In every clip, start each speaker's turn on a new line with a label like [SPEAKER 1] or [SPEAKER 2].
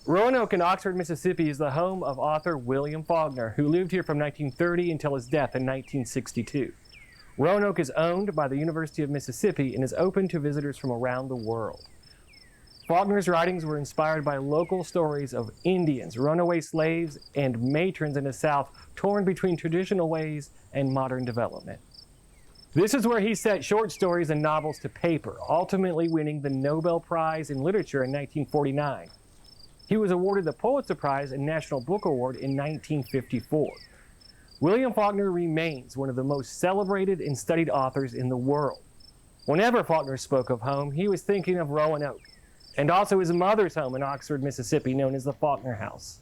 [SPEAKER 1] Rowan Oak in Oxford, Mississippi is the home of author William Faulkner, who lived here from 1930 until his death in 1962. Rowan Oak is owned by the University of Mississippi and is open to visitors from around the world. Faulkner's writings were inspired by local stories of Indians, runaway slaves, and matrons in the South torn between traditional ways and modern development. This is where he set short stories and novels to paper, ultimately winning the Nobel Prize in Literature in 1949. He was awarded the Pulitzer Prize and National Book Award in 1954. William Faulkner remains one of the most celebrated and studied authors in the world. Whenever Faulkner spoke of home, he was thinking of Rowan Oak, and also his mother's home in Oxford, Mississippi, known as the Faulkner House.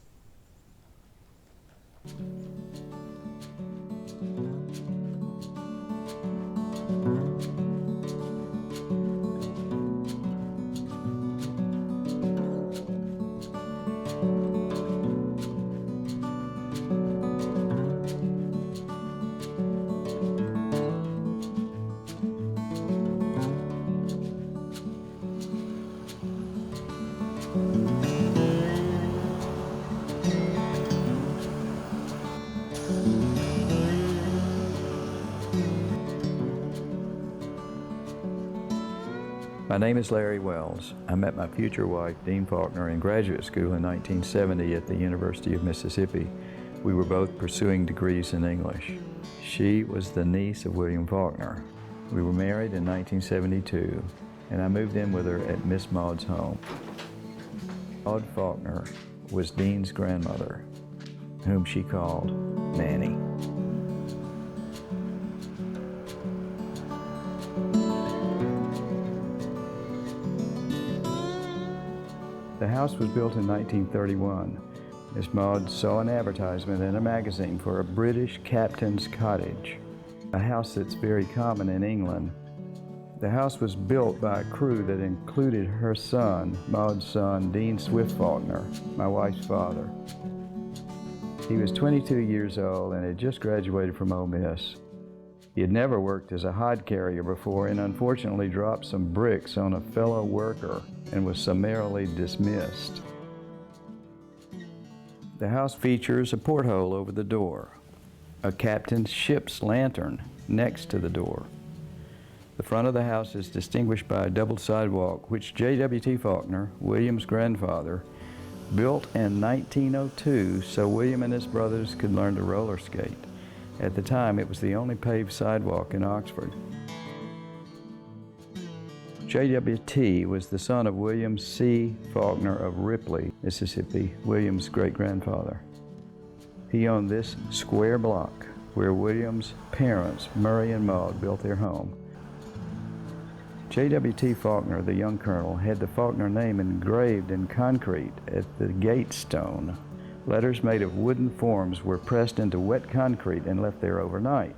[SPEAKER 2] My name is Larry Wells. I met my future wife, Dean Faulkner, in graduate school in 1970 at the University of Mississippi. We were both pursuing degrees in English. She was the niece of William Faulkner. We were married in 1972, and I moved in with her at Miss Maud's home. Maud Faulkner was Dean's grandmother, whom she called Nanny. The house was built in 1931. Miss Maud saw an advertisement in a magazine for a British captain's cottage, a house that's very common in England. The house was built by a crew that included her son, Maud's son, Dean Swift Faulkner, my wife's father. He was 22 years old and had just graduated from Ole Miss. He had never worked as a hod carrier before and unfortunately dropped some bricks on a fellow worker and was summarily dismissed. The house features a porthole over the door, a captain's ship's lantern next to the door. The front of the house is distinguished by a double sidewalk, which J.W.T. Faulkner, William's grandfather, built in 1902 so William and his brothers could learn to roller skate. At the time, it was the only paved sidewalk in Oxford. J.W.T. was the son of William C. Faulkner of Ripley, Mississippi, William's great-grandfather. He owned this square block where William's parents, Murray and Maud, built their home. J.W.T. Faulkner, the young colonel, had the Faulkner name engraved in concrete at the gate stone. Letters made of wooden forms were pressed into wet concrete and left there overnight.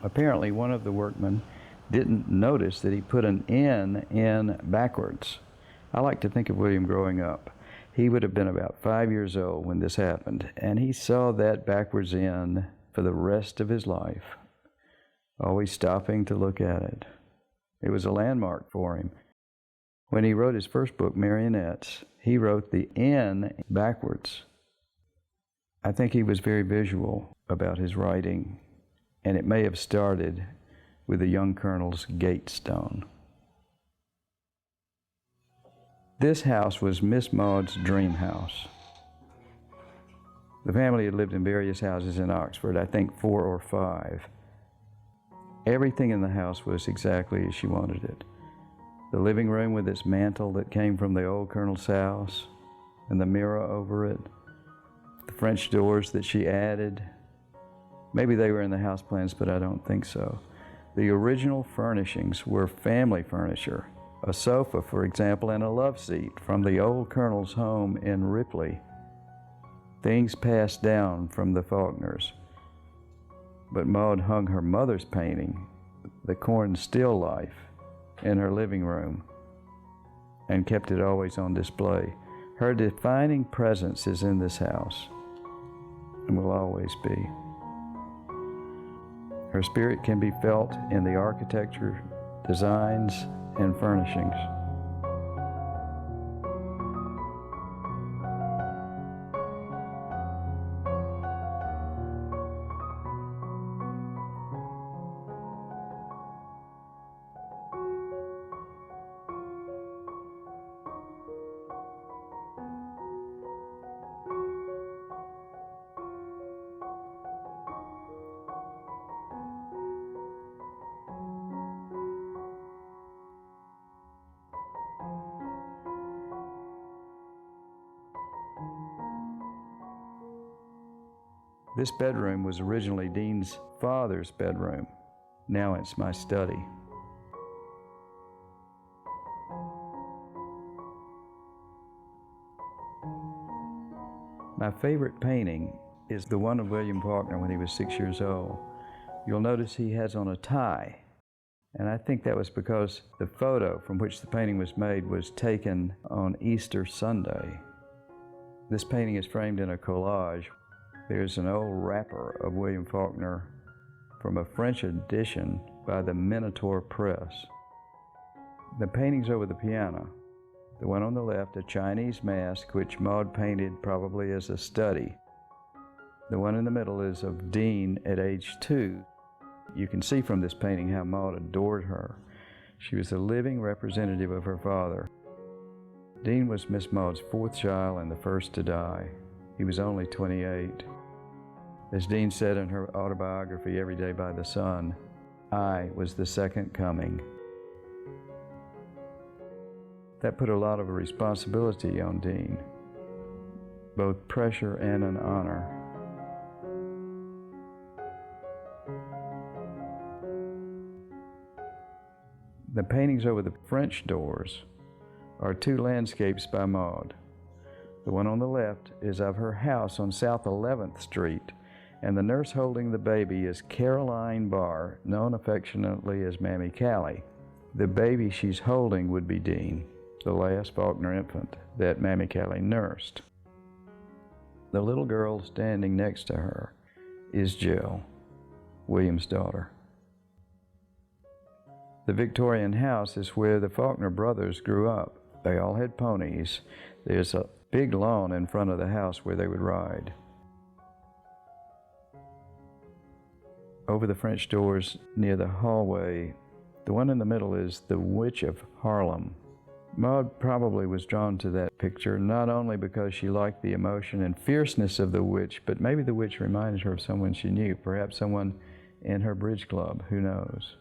[SPEAKER 2] Apparently, one of the workmen didn't notice that he put an N in backwards. I like to think of William growing up. He would have been about 5 years old when this happened, and he saw that backwards N for the rest of his life, always stopping to look at it. It was a landmark for him. When he wrote his first book, Marionettes, he wrote the N backwards. I think he was very visual about his writing, and it may have started with the young colonel's gate stone. This house was Miss Maud's dream house. The family had lived in various houses in Oxford, I think 4 or 5. Everything in the house was exactly as she wanted it. The living room with its mantle that came from the old colonel's house, and the mirror over it, the French doors that she added. Maybe they were in the house plans, but I don't think so. The original furnishings were family furniture. A sofa, for example, and a love seat from the old colonel's home in Ripley. Things passed down from the Faulkners. But Maud hung her mother's painting, The Corn Still Life, in her living room and kept it always on display. Her defining presence is in this house and will always be. Her spirit can be felt in the architecture, designs, and furnishings. This bedroom was originally Dean's father's bedroom. Now it's my study. My favorite painting is the one of William Faulkner when he was 6 years old. You'll notice he has on a tie, and I think that was because the photo from which the painting was made was taken on Easter Sunday. This painting is framed in a collage. There's an old wrapper of William Faulkner from a French edition by the Minotaur Press. The paintings over the piano, the one on the left, a Chinese mask, which Maud painted probably as a study. The one in the middle is of Dean at age 2. You can see from this painting how Maud adored her. She was a living representative of her father. Dean was Miss Maud's 4th child and the first to die. He was only 28. As Dean said in her autobiography, Every Day by the Sun, I was the second coming. That put a lot of responsibility on Dean, both pressure and an honor. The paintings over the French doors are 2 landscapes by Maud. The one on the left is of her house on South 11th Street, and the nurse holding the baby is Caroline Barr, known affectionately as Mammy Callie. The baby she's holding would be Dean, the last Faulkner infant that Mammy Callie nursed. The little girl standing next to her is Jill, William's daughter. The Victorian house is where the Faulkner brothers grew up. They all had ponies. There's a big lawn in front of the house where they would ride. Over the French doors near the hallway, the one in the middle is The Witch of Harlem. Maud probably was drawn to that picture not only because she liked the emotion and fierceness of the witch, but maybe the witch reminded her of someone she knew, perhaps someone in her bridge club, who knows.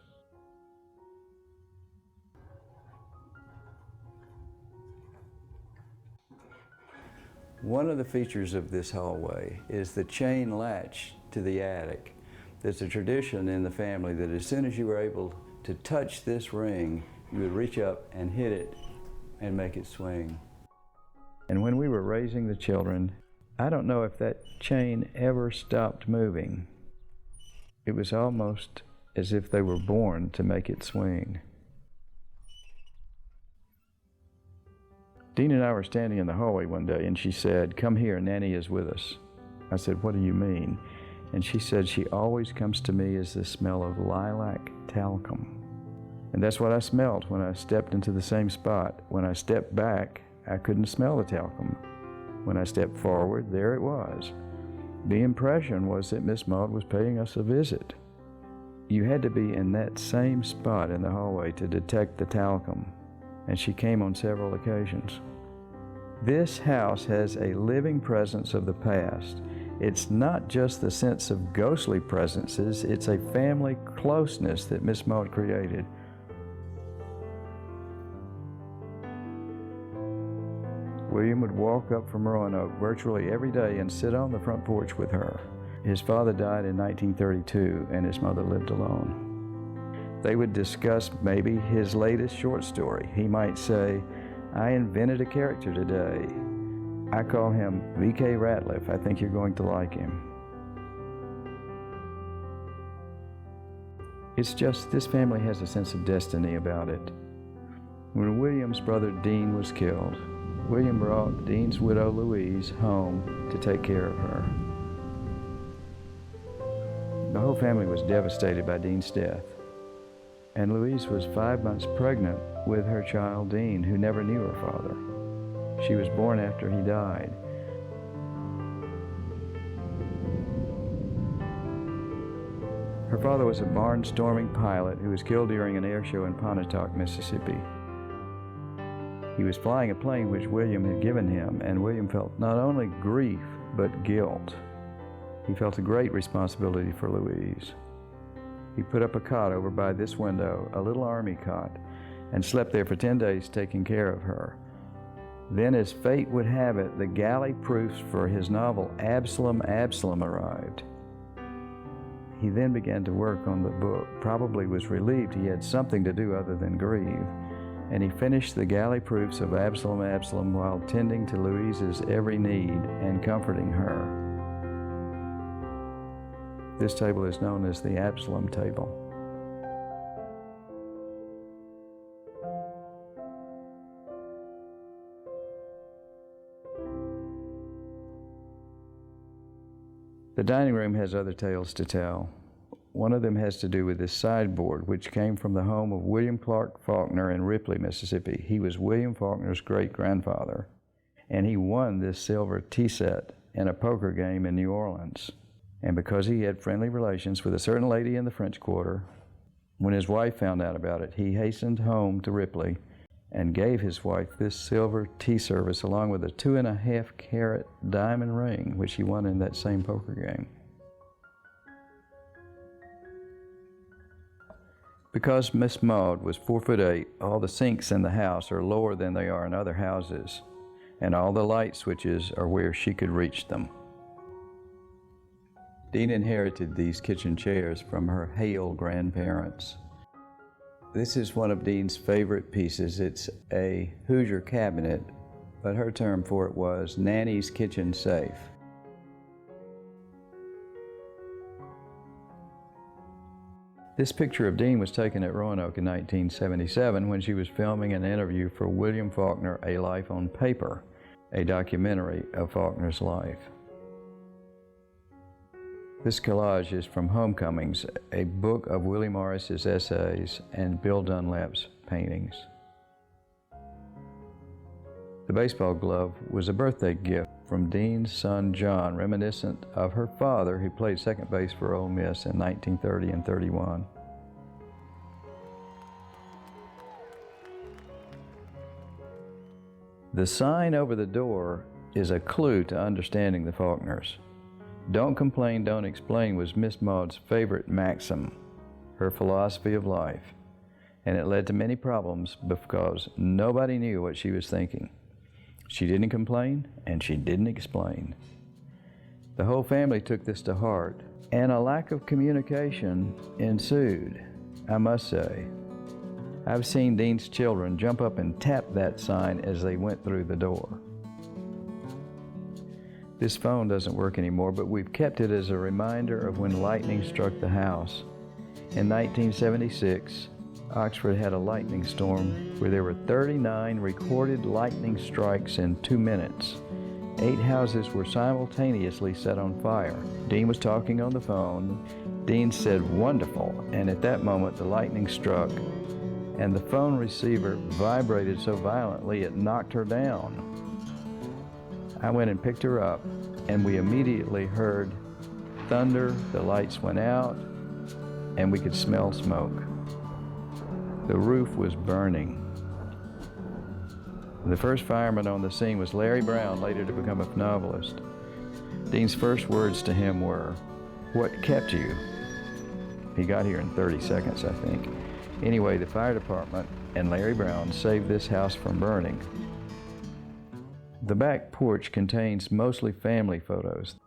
[SPEAKER 2] One of the features of this hallway is the chain latch to the attic. There's a tradition in the family that as soon as you were able to touch this ring, you would reach up and hit it and make it swing. And when we were raising the children, I don't know if that chain ever stopped moving. It was almost as if they were born to make it swing. Dean and I were standing in the hallway one day, and she said, "Come here, Nanny is with us." I said, "What do you mean?" And she said, "She always comes to me as the smell of lilac talcum." And that's what I smelled when I stepped into the same spot. When I stepped back, I couldn't smell the talcum. When I stepped forward, there it was. The impression was that Miss Maud was paying us a visit. You had to be in that same spot in the hallway to detect the talcum, and she came on several occasions. This house has a living presence of the past. It's not just the sense of ghostly presences, it's a family closeness that Miss Maud created. William would walk up from Rowan Oak virtually every day and sit on the front porch with her. His father died in 1932 and his mother lived alone. They would discuss maybe his latest short story. He might say, "I invented a character today. I call him V.K. Ratliff. I think you're going to like him." It's just this family has a sense of destiny about it. When William's brother Dean was killed, William brought Dean's widow Louise home to take care of her. The whole family was devastated by Dean's death. And Louise was 5 months pregnant with her child Dean, who never knew her father. She was born after he died. Her father was a barnstorming pilot who was killed during an air show in Pontotoc, Mississippi. He was flying a plane which William had given him, and William felt not only grief, but guilt. He felt a great responsibility for Louise. He put up a cot over by this window, a little army cot, and slept there for 10 days taking care of her. Then, as fate would have it, the galley proofs for his novel Absalom, Absalom arrived. He then began to work on the book, probably was relieved he had something to do other than grieve, and he finished the galley proofs of Absalom, Absalom while tending to Louise's every need and comforting her. This table is known as the Absalom table. The dining room has other tales to tell. One of them has to do with this sideboard, which came from the home of William Clark Faulkner in Ripley, Mississippi. He was William Faulkner's great-grandfather, and he won this silver tea set in a poker game in New Orleans. And because he had friendly relations with a certain lady in the French Quarter, when his wife found out about it, he hastened home to Ripley and gave his wife this silver tea service along with a 2.5-carat diamond ring, which he won in that same poker game. Because Miss Maud was 4'8", all the sinks in the house are lower than they are in other houses, and all the light switches are where she could reach them. Dean inherited these kitchen chairs from her Hale grandparents. This is one of Dean's favorite pieces. It's a Hoosier cabinet, but her term for it was Nanny's kitchen safe. This picture of Dean was taken at Rowan Oak in 1977 when she was filming an interview for William Faulkner, A Life on Paper, a documentary of Faulkner's life. This collage is from Homecomings, a book of Willie Morris's essays and Bill Dunlap's paintings. The baseball glove was a birthday gift from Dean's son John, reminiscent of her father who played second base for Ole Miss in 1930 and 31. The sign over the door is a clue to understanding the Faulkners. Don't complain, don't explain was Miss Maud's favorite maxim, her philosophy of life, and it led to many problems because nobody knew what she was thinking. She didn't complain, and she didn't explain. The whole family took this to heart, and a lack of communication ensued, I must say. I've seen Dean's children jump up and tap that sign as they went through the door. This phone doesn't work anymore, but we've kept it as a reminder of when lightning struck the house. In 1976, Oxford had a lightning storm where there were 39 recorded lightning strikes in 2 minutes. 8 houses were simultaneously set on fire. Dean was talking on the phone. Dean said, "Wonderful," and at that moment the lightning struck, and the phone receiver vibrated so violently it knocked her down. I went and picked her up, and we immediately heard thunder, the lights went out, and we could smell smoke. The roof was burning. The first fireman on the scene was Larry Brown, later to become a novelist. Dean's first words to him were, "What kept you?" He got here in 30 seconds, I think. Anyway, the fire department and Larry Brown saved this house from burning. The back porch contains mostly family photos.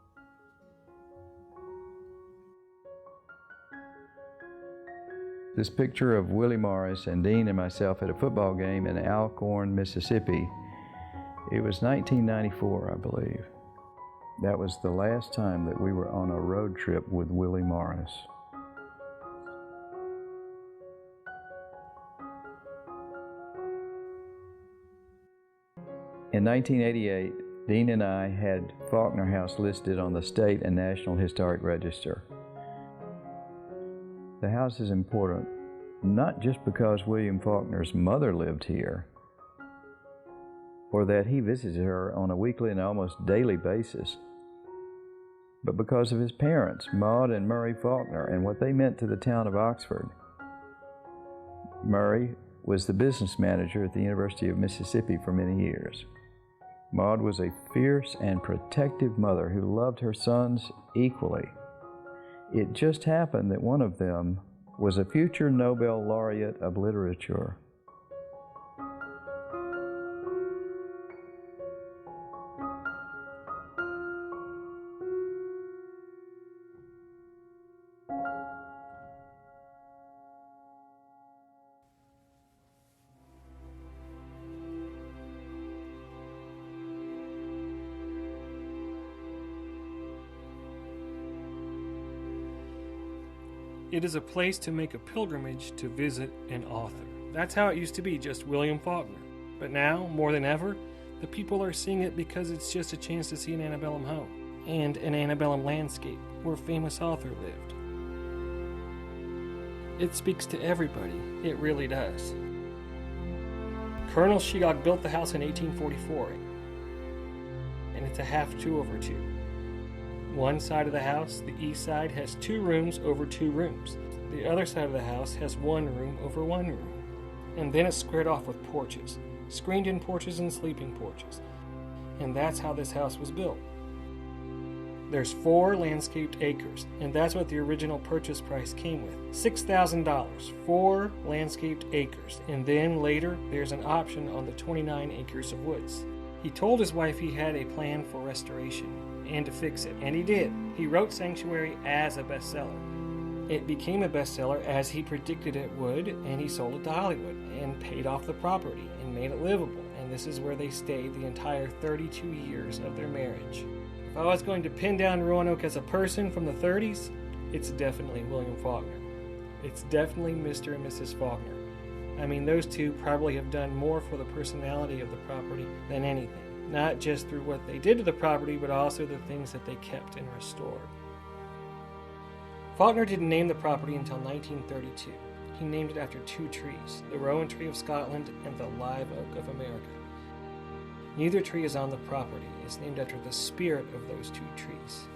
[SPEAKER 2] This picture of Willie Morris and Dean and myself at a football game in Alcorn, Mississippi. It was 1994, I believe. That was the last time that we were on a road trip with Willie Morris. In 1988, Dean and I had Faulkner House listed on the State and National Historic Register. The house is important, not just because William Faulkner's mother lived here, or that he visited her on a weekly and almost daily basis, but because of his parents, Maud and Murray Faulkner, and what they meant to the town of Oxford. Murray was the business manager at the University of Mississippi for many years. Maud was a fierce and protective mother who loved her sons equally. It just happened that one of them was a future Nobel laureate of literature.
[SPEAKER 1] It is a place to make a pilgrimage to visit an author. That's how it used to be, just William Faulkner. But now, more than ever, the people are seeing it because it's just a chance to see an antebellum home and an antebellum landscape where a famous author lived. It speaks to everybody. It really does. Colonel Shegog built the house in 1844, and it's a half 2/2. One side of the house, the east side, has 2 rooms over 2 rooms. The other side of the house has 1 room over 1 room. And then it's squared off with porches, screened-in porches and sleeping porches. And that's how this house was built. There's 4 landscaped acres, and that's what the original purchase price came with. $6,000, 4 landscaped acres, and then later there's an option on the 29 acres of woods. He told his wife he had a plan for restoration and to fix it, and he did. He wrote Sanctuary as a bestseller. It became a bestseller as he predicted it would, and he sold it to Hollywood and paid off the property and made it livable, and this is where they stayed the entire 32 years of their marriage. If I was going to pin down Rowan Oak as a person from the 30s, it's definitely William Faulkner. It's definitely Mr. and Mrs. Faulkner. I mean, those two probably have done more for the personality of the property than anything. Not just through what they did to the property, but also the things that they kept and restored. Faulkner didn't name the property until 1932. He named it after 2 trees, the Rowan tree of Scotland and the live oak of America. Neither tree is on the property. It's named after the spirit of those 2 trees.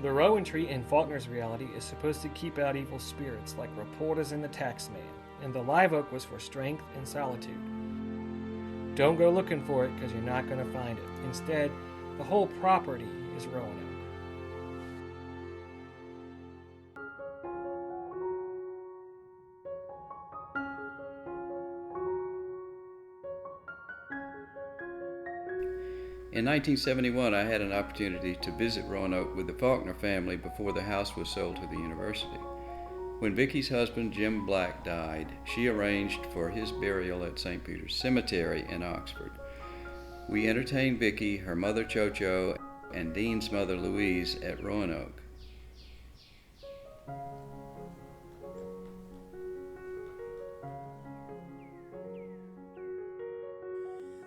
[SPEAKER 1] The Rowan tree in Faulkner's reality is supposed to keep out evil spirits like Raportas and the Taxman, and the live oak was for strength and solitude. Don't go looking for it because you're not going to find it. Instead, the whole property is Rowan Oak.
[SPEAKER 2] In 1971, I had an opportunity to visit Rowan Oak with the Faulkner family before the house was sold to the university. When Vicky's husband, Jim Black, died, she arranged for his burial at St. Peter's Cemetery in Oxford. We entertained Vicky, her mother Cho-Cho, and Dean's mother Louise at Rowan Oak.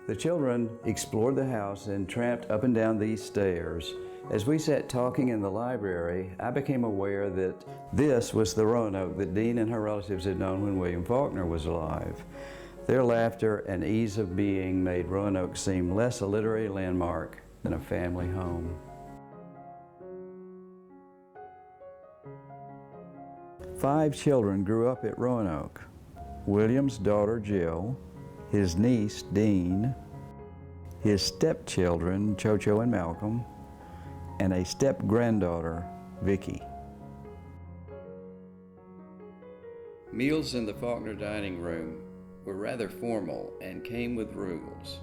[SPEAKER 2] The children explored the house and tramped up and down these stairs. As we sat talking in the library, I became aware that this was the Rowan Oak that Dean and her relatives had known when William Faulkner was alive. Their laughter and ease of being made Rowan Oak seem less a literary landmark than a family home. Five children grew up at Rowan Oak. William's daughter, Jill, his niece, Dean, his stepchildren, Cho-Cho and Malcolm, and a step-granddaughter, Vicky. Meals in the Faulkner dining room were rather formal and came with rules.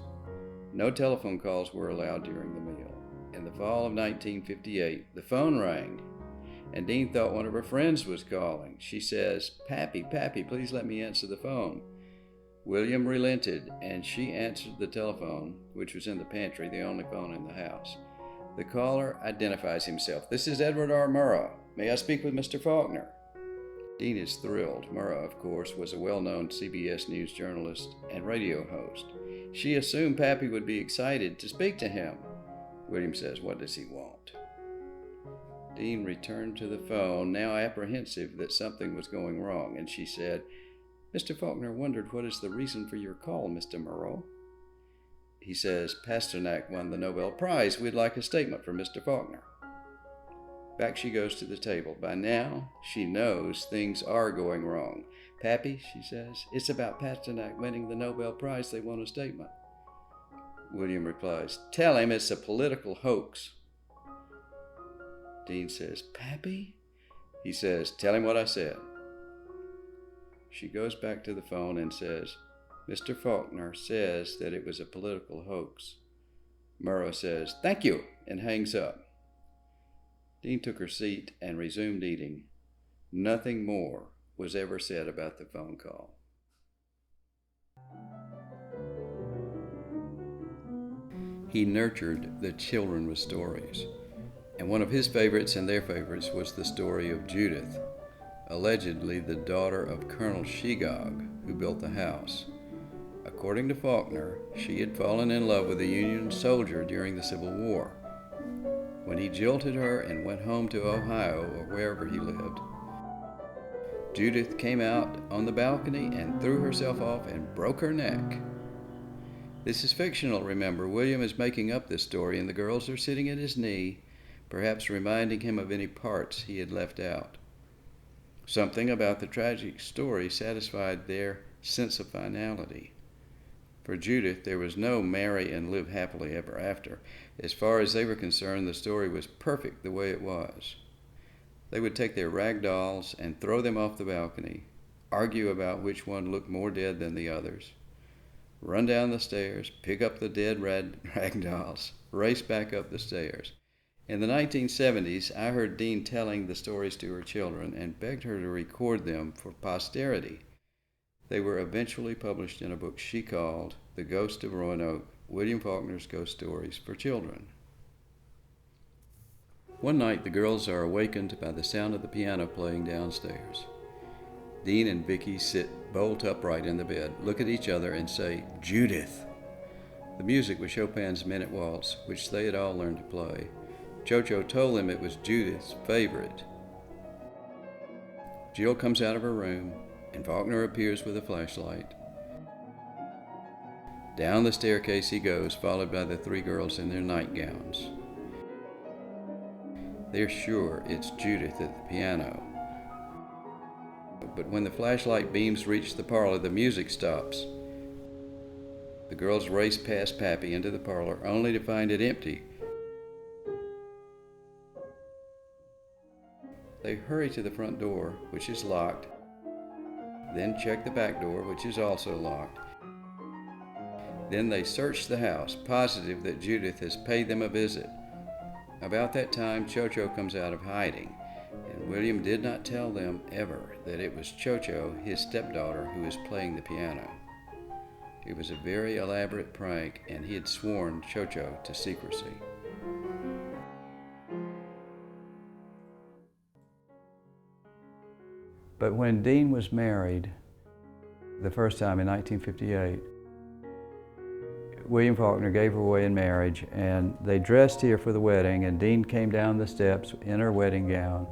[SPEAKER 2] No telephone calls were allowed during the meal. In the fall of 1958, the phone rang, and Dean thought one of her friends was calling. She says, Pappy, please let me answer the phone." William relented, and she answered the telephone, which was in the pantry, the only phone in the house. The caller identifies himself. "This is Edward R. Murrah. May I speak with Mr. Faulkner?" Dean is thrilled. Murrah, of course, was a well-known CBS News journalist and radio host. She assumed Pappy would be excited to speak to him. William says, "What does he want?" Dean returned to the phone, now apprehensive that something was going wrong, and she said, "Mr. Faulkner wondered what is the reason for your call, Mr. Murrah." He says, "Pasternak won the Nobel Prize. We'd like a statement from Mr. Faulkner." Back she goes to the table. By now, she knows things are going wrong. "Pappy," she says, "it's about Pasternak winning the Nobel Prize. They want a statement." William replies, "Tell him it's a political hoax." Dean says, "Pappy?" He says, "Tell him what I said." She goes back to the phone and says, "Mr. Faulkner says that it was a political hoax." Murrah says, "Thank you," and hangs up. Dean took her seat and resumed eating. Nothing more was ever said about the phone call. He nurtured the children with stories, and one of his favorites and their favorites was the story of Judith. allegedly the daughter of Colonel Shegog, who built the house. According to Faulkner, she had fallen in love with a Union soldier during the Civil War. When he jilted her and went home to Ohio or wherever he lived, Judith came out on the balcony and threw herself off and broke her neck. This is fictional, remember. William is making up this story, and the girls are sitting at his knee, perhaps reminding him of any parts he had left out. Something about the tragic story satisfied their sense of finality. For Judith, there was no marry and live happily ever after. As far as they were concerned, the story was perfect the way it was. They would take their rag dolls and throw them off the balcony, argue about which one looked more dead than the others, run down the stairs, pick up the dead rag dolls, race back up the stairs. In the 1970s, I heard Dean telling the stories to her children and begged her to record them for posterity. They were eventually published in a book she called The Ghost of Rowan Oak, William Faulkner's Ghost Stories for Children. One night, the girls are awakened by the sound of the piano playing downstairs. Dean and Vicky sit bolt upright in the bed, look at each other, and say, "Judith." The music was Chopin's Minute Waltz, which they had all learned to play. Cho-Cho told them it was Judith's favorite. Jill comes out of her room, and Faulkner appears with a flashlight. Down the staircase he goes, followed by the three girls in their nightgowns. They're sure it's Judith at the piano. But when the flashlight beams reach the parlor, the music stops. The girls race past Pappy into the parlor, only to find it empty. They hurry to the front door, which is locked, then check the back door, which is also locked. Then they search the house, positive that Judith has paid them a visit. About that time, Cho-Cho comes out of hiding, and William did not tell them ever that it was Cho-Cho, his stepdaughter, who was playing the piano. It was a very elaborate prank, and he had sworn Cho-Cho to secrecy. But when Dean was married the first time in 1958, William Faulkner gave her away in marriage, and they dressed here for the wedding, and Dean came down the steps in her wedding gown.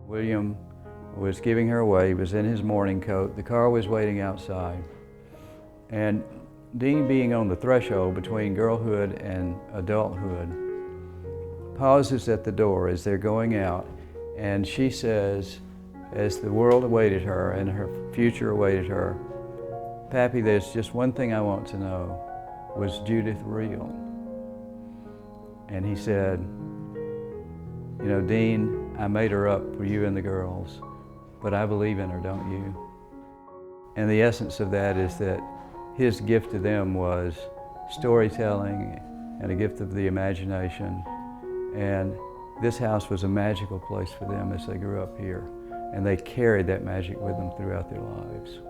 [SPEAKER 2] William was giving her away. He was in his morning coat. The car was waiting outside. And Dean, being on the threshold between girlhood and adulthood, pauses at the door as they're going out, and she says, as the world awaited her and her future awaited her, "Pappy, there's just one thing I want to know. Was Judith real?" And he said, "You know, Dean, I made her up for you and the girls, but I believe in her, don't you?" And the essence of that is that his gift to them was storytelling and a gift of the imagination. And this house was a magical place for them as they grew up here. And they carried that magic with them throughout their lives.